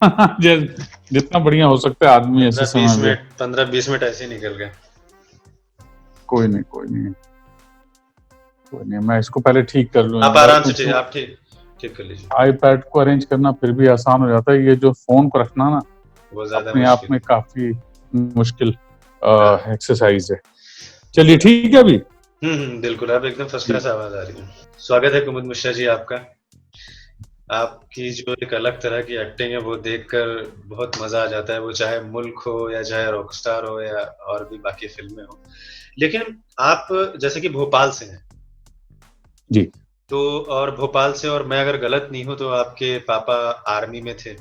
जितना बढ़िया हो सकता है आदमी ऐसे समय में। 15-20 मिनट ऐसे ही निकल गए। कोई नहीं, कोई नहीं, कोई नहीं, मैं इसको पहले ठीक कर लूँ आप एक बार, आराम से ठीक, क्योंकि आप ठीक ठीक कर लीजिए। आईपैड को अरेंज करना फिर भी आसान हो जाता है, ये जो फोन को रखना ना वो ज्यादा अपने आप मुश्किल में है। काफी मुश्किल हाँ। एक्सरसाइज है। चलिए ठीक है अभी। बिल्कुल, आप एकदम फर्स्ट जी। क्लास आवाज आ रही है। स्वागत है कुमुद मिश्रा जी आपका। आपकी जो एक अलग तरह की एक्टिंग है वो देखकर बहुत मजा आ जाता है, वो चाहे मुल्क हो या चाहे रॉकस्टार हो या और भी बाकी फिल्में हो। लेकिन आप जैसे कि भोपाल से हैं, जी। तो और भोपाल से, और मैं अगर गलत नहीं हूँ तो आपके पापा आर्मी में थे,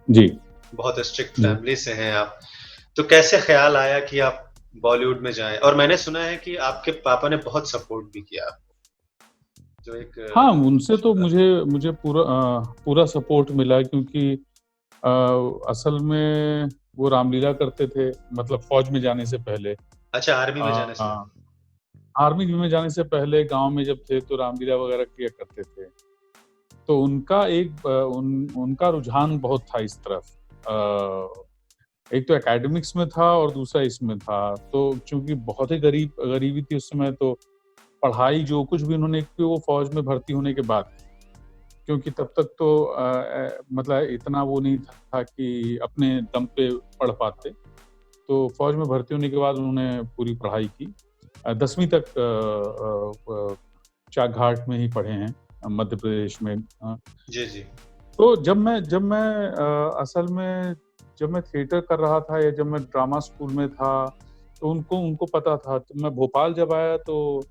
जी। बहुत स्ट्रिक्ट जी। फैमिली से हैं आप। तो कैसे ख्याल आया कि आप बॉलीवुड में जाएं? और मैंने सुना है कि आपके पापा ने बहुत सपोर्ट भी किया, जो एक हाँ, उनसे तो शुक्र। मुझे मुझे पूरा पूरा सपोर्ट मिला, क्योंकि अ, असल में वो रामलीला करते थे, मतलब फौज में जाने से पहले। अच्छा, आर्मी में जाने से। अ, आर्मी में जाने से पहले गांव में जब थे तो रामलीला वगैरह किया करते थे। तो उनका उनका रुझान बहुत था इस तरफ। एक तो एकेडमिक्स में था और दूसरा इसमें था। तो चूंकि बहुत ही गरीबी थी उस समय, तो पढ़ाई जो कुछ भी उन्होंने की वो फौज में भर्ती होने के बाद की। क्योंकि तब तक तो मतलब इतना वो नहीं था कि अपने दम पे पढ़ पाते। तो फौज में भर्ती होने के बाद उन्होंने पूरी पढ़ाई की। 10वीं तक चाकघाट में ही पढ़े हैं, मध्य प्रदेश में। जी जी। तो असल में जब मैं थिएटर कर रहा था या जब मैं ड्रामा स्कूल में था, तो उनको उनको पता था। तो मैं भोपाल जब आया तो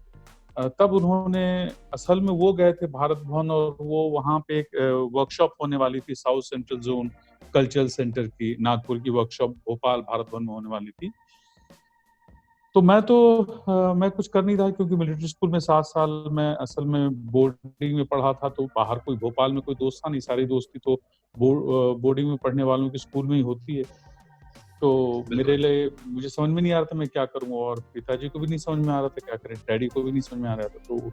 तब उन्होंने, असल में वो गए थे भारत भवन, और वो वहाँ पे एक वर्कशॉप होने वाली थी, south central zone cultural centre की, नागपुर की वर्कशॉप भोपाल भारत भवन में होने वाली थी। तो मैं कुछ कर नहीं था, क्योंकि मिलिट्री स्कूल में 7 साल मैं असल में बोर्डिंग में पढ़ा था। तो बाहर कोई भोपाल में कोई दोस्त था नहीं, सारी दोस्ती तो बोर्डिंग में पढ़ने वालों की स्कूल में ही होती है। तो मेरे बिल्कुल। लिए मुझे समझ में नहीं आ रहा था मैं क्या करूँ, और पिताजी को भी नहीं समझ में आ रहा था क्या करें, डैडी को भी नहीं समझ में आ रहा था। तो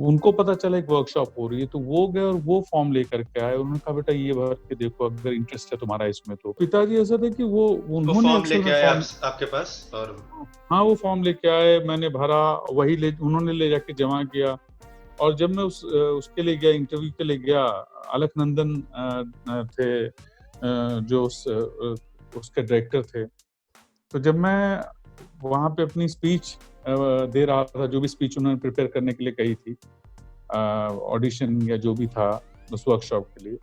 उनको पता चला एक वर्कशॉप हो रही है, तो वो गए और वो फॉर्म लेकर के आए। उन्होंने कहा बेटा ये भर के देखो, अगर इंटरेस्ट है तुम्हारा इसमें। तो पिताजी ऐसा थे कि वो वो उन्होंने फॉर्म अक्सर लेके में आए फॉर्म, आपके पास, और हाँ वो फॉर्म लेके आए, मैंने भरा, वही उन्होंने ले जाके जमा किया। और जब मैं उसके लिए गया, इंटरव्यू के लिए गया, अलकनंदन थे जो उसके डायरेक्टर थे। तो जब मैं वहाँ पे अपनी स्पीच दे रहा था, जो भी स्पीच उन्होंने प्रिपेयर करने के लिए कही थी, ऑडिशन या जो भी था उस वर्कशॉप के लिए,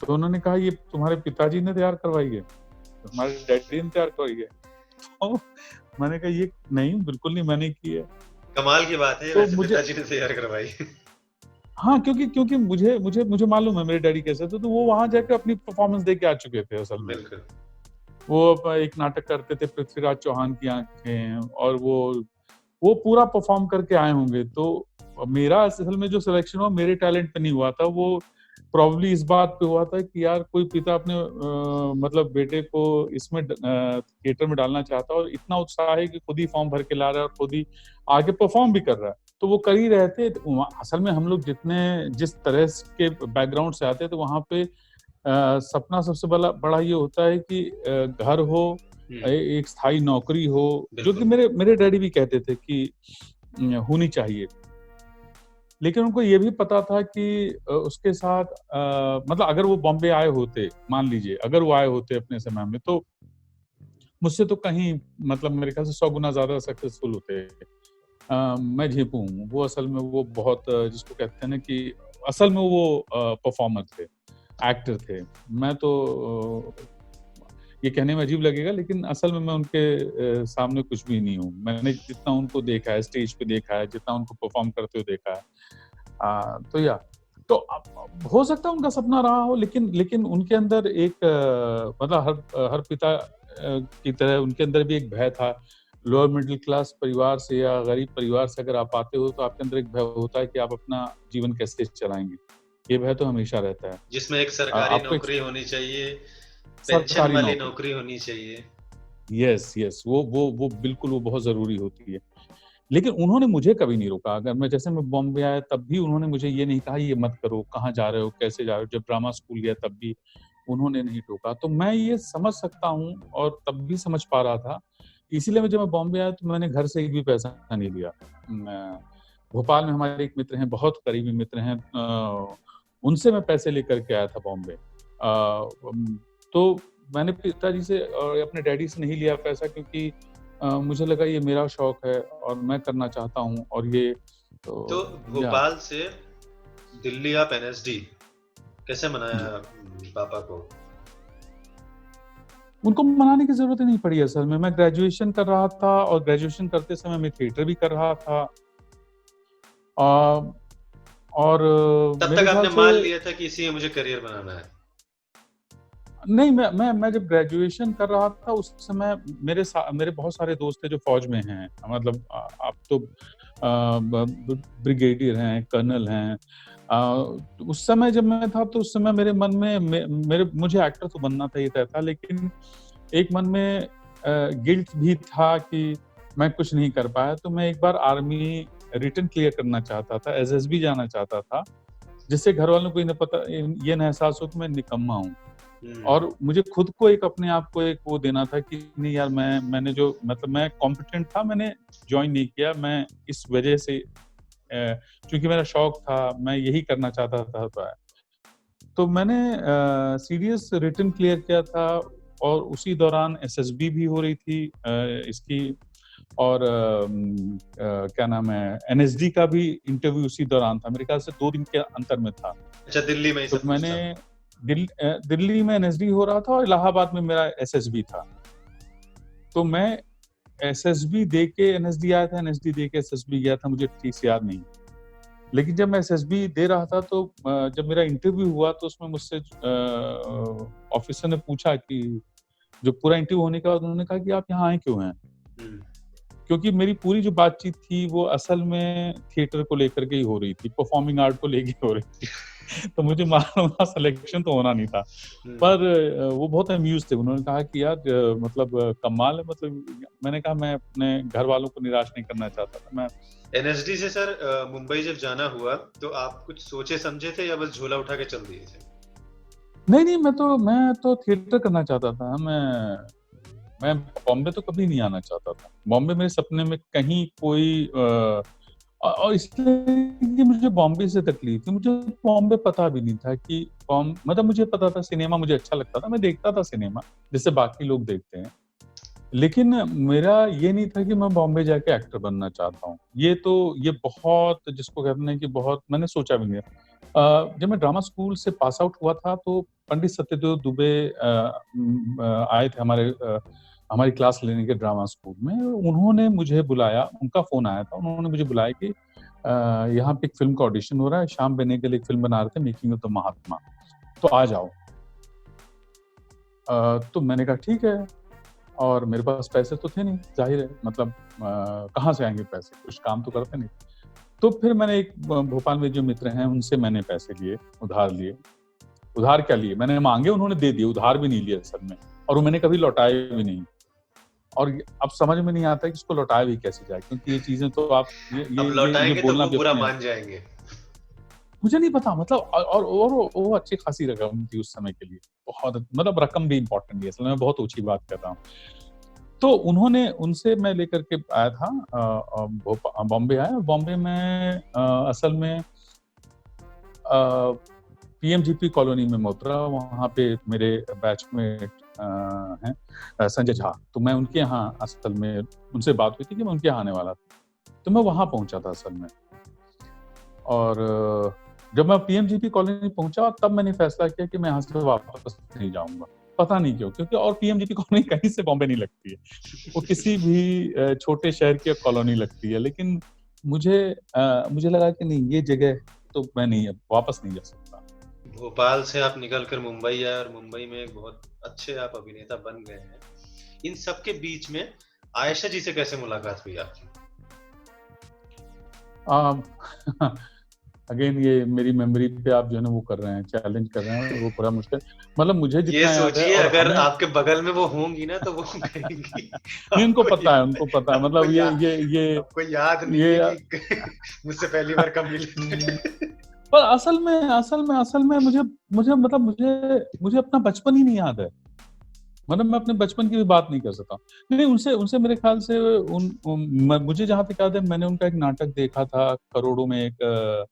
तो उन्होंने कहा ये तुम्हारे पिताजी ने तैयार करवाई है, तुम्हारे डैडी ने तैयार करवाई है। तो मैंने कहा ये नहीं, बिल्कुल नहीं मैंने की है। कमाल की बात है, तो वैसे मुझे, पिताजी ने तैयार करवाई। हाँ, क्योंकि क्योंकि मुझे मुझे मुझे मालूम है मेरे डैडी कैसे थे। तो वो वहां जाके अपनी परफॉर्मेंस दे के आ चुके थे असल में। बिल्कुल। वो एक नाटक करते थे, पृथ्वीराज चौहान की आंखें, और वो पूरा परफॉर्म करके आए होंगे। तो मेरा असल में जो सिलेक्शन हुआ मेरे टैलेंट पे नहीं हुआ था, वो प्रॉब्ली इस बात पे हुआ था कि यार कोई पिता अपने मतलब बेटे को इसमें थिएटर में डालना चाहता है, और इतना उत्साह है कि खुद ही फॉर्म भर के ला रहा है और खुद ही आगे परफॉर्म भी कर रहा है। तो वो कर ही रहे थे। असल में हम लोग जिस तरह के बैकग्राउंड से आते हैं, तो वहाँ पे सपना सबसे बड़ा बड़ा ये होता है कि घर हो, एक स्थायी नौकरी हो, जो कि बिल्कुल। मेरे मेरे डैडी भी कहते थे कि होनी चाहिए। लेकिन उनको ये भी पता था कि उसके साथ मतलब अगर वो बॉम्बे आए होते, मान लीजिए अगर वो आए होते अपने समय में, तो मुझसे तो कहीं, मतलब मेरे ख्याल से 100 गुना ज्यादा सक्सेसफुल होते। मैं झेपू हूँ, वो असल में वो बहुत जिसको कहते हैं ना कि असल में वो परफॉर्मर थे, एक्टर थे। मैं तो ये कहने में अजीब लगेगा, लेकिन असल में मैं उनके सामने कुछ भी नहीं हूँ। मैंने जितना उनको देखा है, स्टेज पे देखा है, जितना उनको परफॉर्म करते हुए देखा है, तो या तो हो सकता है उनका सपना रहा हो, लेकिन लेकिन उनके अंदर एक मतलब हर पिता की तरह उनके अंदर भी एक भय था। लोअर मिडिल क्लास परिवार से या गरीब परिवार से अगर आप आते हो, तो आपके अंदर एक भय होता है कि आप अपना जीवन कैसे चलाएंगे। ये भय तो हमेशा रहता है। जिसमें एक सरकारी आपको एक नौकरी होनी चाहिए, पेंशन सरकारी वाली नौकरी, नौकरी होनी चाहिए। यस यस, वो बिल्कुल वो बहुत जरूरी होती है। लेकिन उन्होंने मुझे कभी नहीं रोका। अगर मैं बॉम्बे आया तब भी उन्होंने मुझे ये नहीं कहा ये मत करो, कहाँ जा रहे हो, कैसे जा रहे हो? जब ड्रामा स्कूल गया तब भी उन्होंने नहीं टोका। तो मैं ये समझ सकता हूँ और तब भी समझ पा रहा था। इसीलिए जब मैं बॉम्बे आया तो मैंने घर से एक भी पैसा नहीं लिया। मैं भोपाल में हमारे एक मित्र हैं, बहुत करीबी मित्र हैं, उनसे मैं पैसे लेकर के आया था बॉम्बे। तो मैंने पिताजी से और अपने डैडी से नहीं लिया पैसा, क्योंकि मुझे लगा ये मेरा शौक है और मैं करना चाहता हूँ, और ये तो या भोपाल से दिल्ली आप एनएसडी कैसे जी। मनाया पापा को? उनको मनाने की ज़रूरत ही नहीं पड़ी असल में। मैं ग्रेजुएशन कर रहा था और ग्रेजुएशन करते समय मैं थिएटर भी कर रहा था। अ, और तब मेरे तक ख्याल आपने से मान लिया था कि इसी में मुझे करियर बनाना है? नहीं, मैं जब ग्रेजुएशन कर रहा था उस समय मेरे बहुत सारे दोस्त थे जो फ़ौज में हैं। मतलब आप तो ब्रिगेडियर हैं, कर्नल हैं। तो उस समय जब मैं था तो उस समय मेरे मन में मुझे एक्टर तो बनना था, ये तय था, लेकिन एक मन में गिल्ट भी था कि मैं कुछ नहीं कर पाया। तो मैं एक बार आर्मी रिटन क्लियर करना चाहता था, एसएसबी जाना चाहता था, जिससे घरवालों को ये ना एहसास हो कि मैं निकम्मा हूँ। और मुझे खुद को अपने आप को एक वो देना था कि नहीं यार, मैंने जो मतलब मैं कॉम्पिटेंट था, मैंने जॉइन नहीं किया। मैं इस वजह से चूँकि मेरा शौक था, मैं यही करना चाहता था, तो मैंने सीडीएस रिटन क्लियर किया था, और उसी दौरान एसएसबी भी हो रही थी इसकी, और क्या नाम है, एनएसडी का भी इंटरव्यू उसी दौरान था। मेरे ख्याल से 2 दिन के अंतर में था। अच्छा, दिल्ली में ही तो सब कुछ मैंने था। दिल्ली में एनएसडी हो रहा था और इलाहाबाद में मेरा एसएसबी था। तो मैं एसएसबी दे के एनएसडी आया था, एनएसडी दे के एसएसबी गया था, मुझे ठीक से याद नहीं। लेकिन जब मैं एसएसबी दे रहा था तो जब मेरा इंटरव्यू हुआ तो उसमें मुझसे ऑफिसर ने पूछा कि जो पूरा इंटरव्यू होने के बाद उन्होंने कहा कि आप यहाँ आए क्यों हैं? क्योंकि मेरी पूरी जो बातचीत थी वो असल में थिएटर को लेकर के ही हो रही थी, परफॉर्मिंग आर्ट को लेके हो रही थी। तो मुझे मालूम था सिलेक्शन तो होना नहीं था। पर वो बहुत अम्यूज़ थे। उन्होंने कहा कि यार मतलब कमाल है, मतलब मैंने कहा मैं अपने घर वालों को निराश नहीं करना चाहता था। मैं एनएसडी से सर मुंबई जब जाना हुआ तो आप कुछ सोचे समझे थे या बस झोला उठा के चल दिए थे? नहीं, मैं तो थिएटर करना चाहता था। मैं बॉम्बे तो कभी नहीं आना चाहता था। बॉम्बे मेरे सपने में कहीं कोई और इसलिए कि मुझे बॉम्बे से तकलीफ थी। मुझे बॉम्बे पता भी नहीं था कि मतलब मुझे पता था सिनेमा मुझे अच्छा लगता था, मैं देखता था सिनेमा, जैसे बाकी लोग देखते हैं। लेकिन मेरा ये नहीं था कि मैं बॉम्बे जाके एक्टर बनना चाहता हूँ। ये बहुत, जिसको कहते हैं कि बहुत मैंने सोचा भी नहीं। जब मैं ड्रामा स्कूल से पास आउट हुआ था तो पंडित सत्यदेव दुबे आए थे हमारी क्लास लेने के ड्रामा स्कूल में। उन्होंने मुझे बुलाया, उनका फ़ोन आया था, उन्होंने मुझे बुलाया कि यहाँ पे एक फ़िल्म का ऑडिशन हो रहा है, श्याम बेनेगल एक फ़िल्म बना रहे थे, मेकिंग ऑफ द महात्मा, तो आ जाओ। तो मैंने कहा ठीक है, और मेरे पास पैसे तो थे नहीं, ज़ाहिर है, मतलब कहाँ से आएँगे पैसे? कुछ काम तो करते नहीं। तो फिर मैंने एक भोपाल में जो मित्र हैं, उनसे मैंने पैसे लिए, उधार लिए। उधार क्या लिए? मैंने माँगे, उन्होंने दे दिए, उधार भी नहीं लिए असल में, और वो मैंने कभी लौटाए भी नहीं। और अब समझ में नहीं आता है कि इसको लौटाया भी कैसे जाए, क्योंकि ये चीज़ें तो आप अब ये लौटाएंगे तो बोलना वो भी बुरा अपने, मान जाएंगे। मुझे नहीं पता, मतलब और वो अच्छी खासी रकम थी उस समय के लिए। बहुत, मतलब रकम भी इम्पोर्टेंट नहीं है, असल में मैं बहुत ऊँची बात कर रहा हूँ। तो उन्होंने उनसे मैं लेकर के आया था, बॉम्बे आया। बॉम्बे में असल में पीएमजीपी कॉलोनी में मैं उतरा, वहाँ पे मेरे बैचमेट हैं संजय झा, तो मैं उनके यहाँ असल में उनसे बात हुई थी कि मैं उनके यहाँ आने वाला था, तो मैं वहाँ पहुँचा था असल में। और जब मैं पीएमजीपी कॉलोनी पहुँचा तब मैंने फैसला किया कि मैं यहाँ से वापस नहीं जाऊँगा। पता नहीं क्यों? क्योंकि और पीएमजीपी कॉलोनी कहीं से बॉम्बे नहीं लगती है। वो किसी भी छोटे शहर की कॉलोनी लगती है, लेकिन मुझे लगा कि नहीं, ये जगह तो मैं नहीं, अब वापस नहीं जा सकता। भोपाल से आप निकल कर मुंबई आए और मुंबई में एक बहुत अच्छे आप अभिनेता बन गए हैं। इन सब के बीच में आयशा जी से कैसे मुलाकात हुई आपकी? अ, अगेन ये मेरी मेमोरी पे आप जो है ना वो कर रहे हैं, चैलेंज कर रहे हैं, वो बड़ा मुश्किल, मतलब मुझे ये जितना याद है। सोचिए और अगर हमें आपके बगल में वो होंगी ना तो वो कहेंगी नहीं, उनको आपको पता है, उनको पता है, आपको मतलब आपको याद नहीं ये है कि मुझसे पहली बार कब मिले थे। पर असल में मुझे मतलब मुझे अपना बचपन ही नहीं याद है। मतलब मैं अपने बचपन की भी बात नहीं कर सकता। नहीं, उनसे उनसे मेरे ख्याल से मुझे जहाँ तक याद है, मैंने उनका एक नाटक देखा था करोड़ों में, एक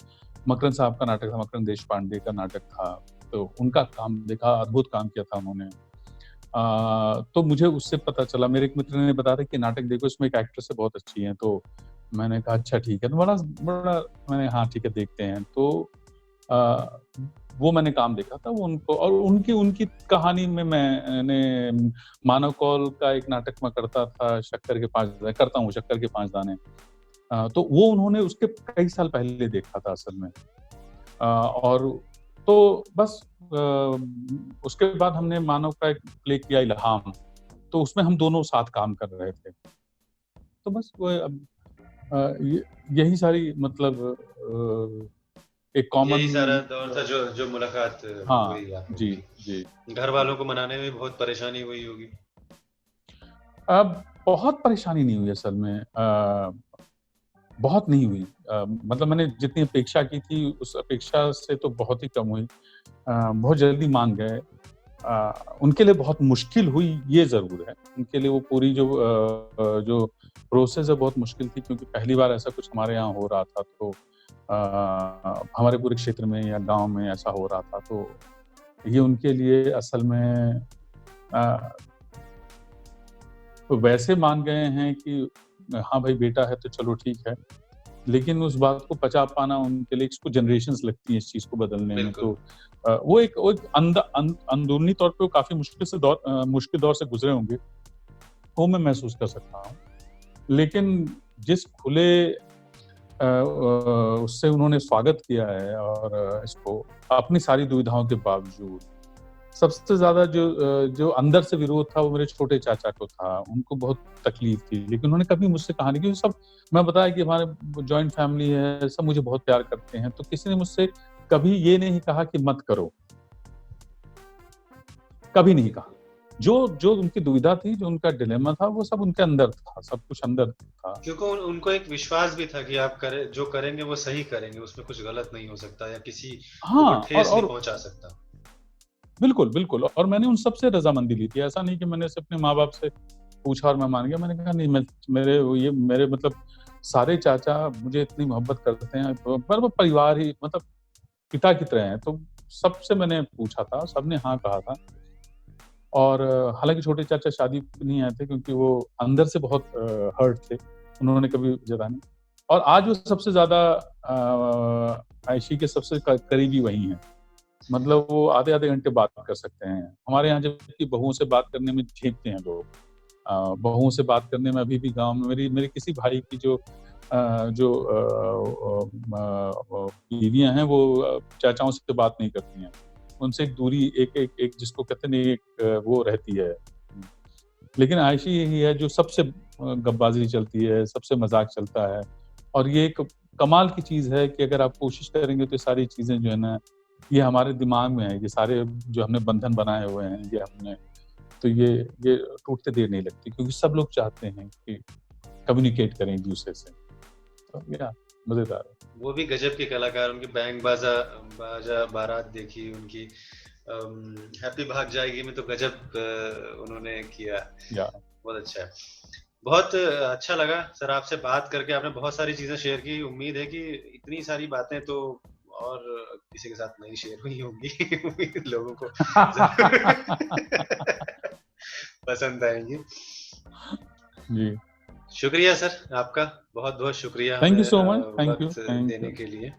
मकरंद साहब का नाटक था, मकरंद देशपांडे का नाटक था। तो उनका काम देखा, अद्भुत काम किया था उन्होंने। तो मुझे उससे पता चला, मेरे एक मित्र ने बताया था कि नाटक देखो, इसमें एक एक्ट्रेस है बहुत अच्छी है। तो मैंने कहा अच्छा ठीक है, तो बड़ा बड़ा मैंने हाँ ठीक है देखते हैं। तो अ, वो मैंने काम देखा था, वो उनको और उनकी उनकी कहानी में मैंने मानव कौल का एक नाटक मैं करता था, शक्कर के 5 दाने करता हूँ, शक्कर के 5 दाने। तो वो उन्होंने उसके कई साल पहले देखा था असल में। और तो बस उसके बाद हमने मानव का एक प्ले किया इल्हाम, तो उसमें हम दोनों साथ काम कर रहे थे। तो बस वो अब यही सारी मतलब एक कॉमन। यही सारा दौर था जो जो मुलाकात हाँ, हुई आप लोगों जी, जी, की। घर जी। वालों को मनाने में बहुत परेशानी हुई होगी। अब बहुत परेशानी नहीं हुई असल में, बहुत नहीं हुई। मतलब मैंने जितनी अपेक्षा की थी, उस अपेक्षा से तो बहुत ही कम हुई। बहुत जल्दी मान गए। उनके लिए बहुत मुश्किल हुई, ये ज़रूर है। उनके लिए वो पूरी जो प्रोसेस है बहुत मुश्किल थी, क्योंकि पहली बार ऐसा कुछ हमारे यहाँ हो रहा था। तो हमारे पूरे क्षेत्र में या गाँव में ऐसा हो रहा था, तो ये उनके लिए असल में अ, वैसे मान गए हैं कि हाँ भाई बेटा है तो चलो ठीक है। लेकिन उस बात को पचा पाना उनके लिए, इसको जनरेशंस लगती हैं इस चीज़ को बदलने में। बिल्कुल। तो वो एक अंदरूनी तौर पे वो काफ़ी मुश्किल दौर से गुज़रे होंगे, वो मैं महसूस कर सकता हूँ। लेकिन जिस खुले उससे उन्होंने स्वागत किया है, और इसको अपनी सारी दुविधाओं के बावजूद, सबसे ज़्यादा जो अंदर से विरोध था वो मेरे छोटे चाचा को था। उनको बहुत तकलीफ़ थी, लेकिन उन्होंने कभी मुझसे कहा नहीं, क्योंकि सब मैं बताया कि हमारे जॉइंट फैमिली है, सब मुझे बहुत प्यार करते हैं, तो किसी ने मुझसे कभी ये नहीं कहा कि मत करो, कभी नहीं कहा। जो जो उनकी दुविधा थी, जो उनका डिलेमा था, वो सब उनके अंदर था, सब कुछ अंदर था। क्योंकि उनको एक विश्वास भी था कि आप जो करेंगे वो सही करेंगे, उसमें कुछ गलत नहीं हो सकता या किसी को कोई हाँ, ठेस नहीं पहुंचा सकता। बिल्कुल, बिल्कुल, और मैंने उन सब से रज़ामंदी ली थी। ऐसा नहीं कि मैंने सिर्फ़ अपने माँ-बाप से पूछा और मैं मान गया। मैंने कहा नहीं, मेरे मतलब सारे चाचा मुझे इतनी मोहब्बत करते हैं, पर वो परिवार ही मतलब पिता की तरह हैं। तो सबसे मैंने पूछा था, सबने हाँ कहा था। और हालाँकि छोटे चाचा शादी पे नहीं आए थे, क्योंकि वो अंदर से बहुत हर्ट थे। उन्होंने कभी जताया नहीं। और आज वो सबसे ज़्यादा आयशी के सबसे करीबी वही हैं। मतलब वो आधे-आधे घंटे बात कर सकते हैं। हमारे यहाँ जबकि बहुओं से बात करने में झेलते हैं लोग। बहुओं से बात करने में अभी भी गाँव में मेरी मेरे किसी भाई की बीवियाँ हैं, वो चाचाओं से बात नहीं करती हैं। उनसे एक दूरी, एक एक एक जिसको कहते हैं ना, एक वो रहती है। लेकिन आयशी यही है जो सबसे गप्पबाज़ी चलती है, सबसे मज़ाक चलता है। और ये एक कमाल की चीज़ है कि अगर आप कोशिश करेंगे तो ये सारी चीज़ें जो है ना, ये हमारे दिमाग में है। ये सारे जो हमने बंधन बनाए हुए हैं, ये हमने, तो ये टूटते देर नहीं लगती, क्योंकि सब लोग चाहते हैं कि कम्युनिकेट करें एक-दूसरे से। तो या मज़ेदार है। वो भी गजब के कलाकार, उनकी बैंड बाजा बाजा बारात देखी उनकी। हैप्पी भाग जाएगी में तो गजब उन्होंने किया। या बहुत अच्छा है। बहुत अच्छा लगा सर आपसे बात करके। आपने बहुत सारी चीज़ें शेयर की। उम्मीद है कि इतनी सारी बातें तो और किसी के साथ नहीं शेयर हुई होंगी। लोगों को ज़रूर पसंद आएँगी। जी। शुक्रिया सर आपका, बहुत-बहुत शुक्रिया थैंक हमें you so much. Thank you, वक़्त थैंक देने यू। के लिए।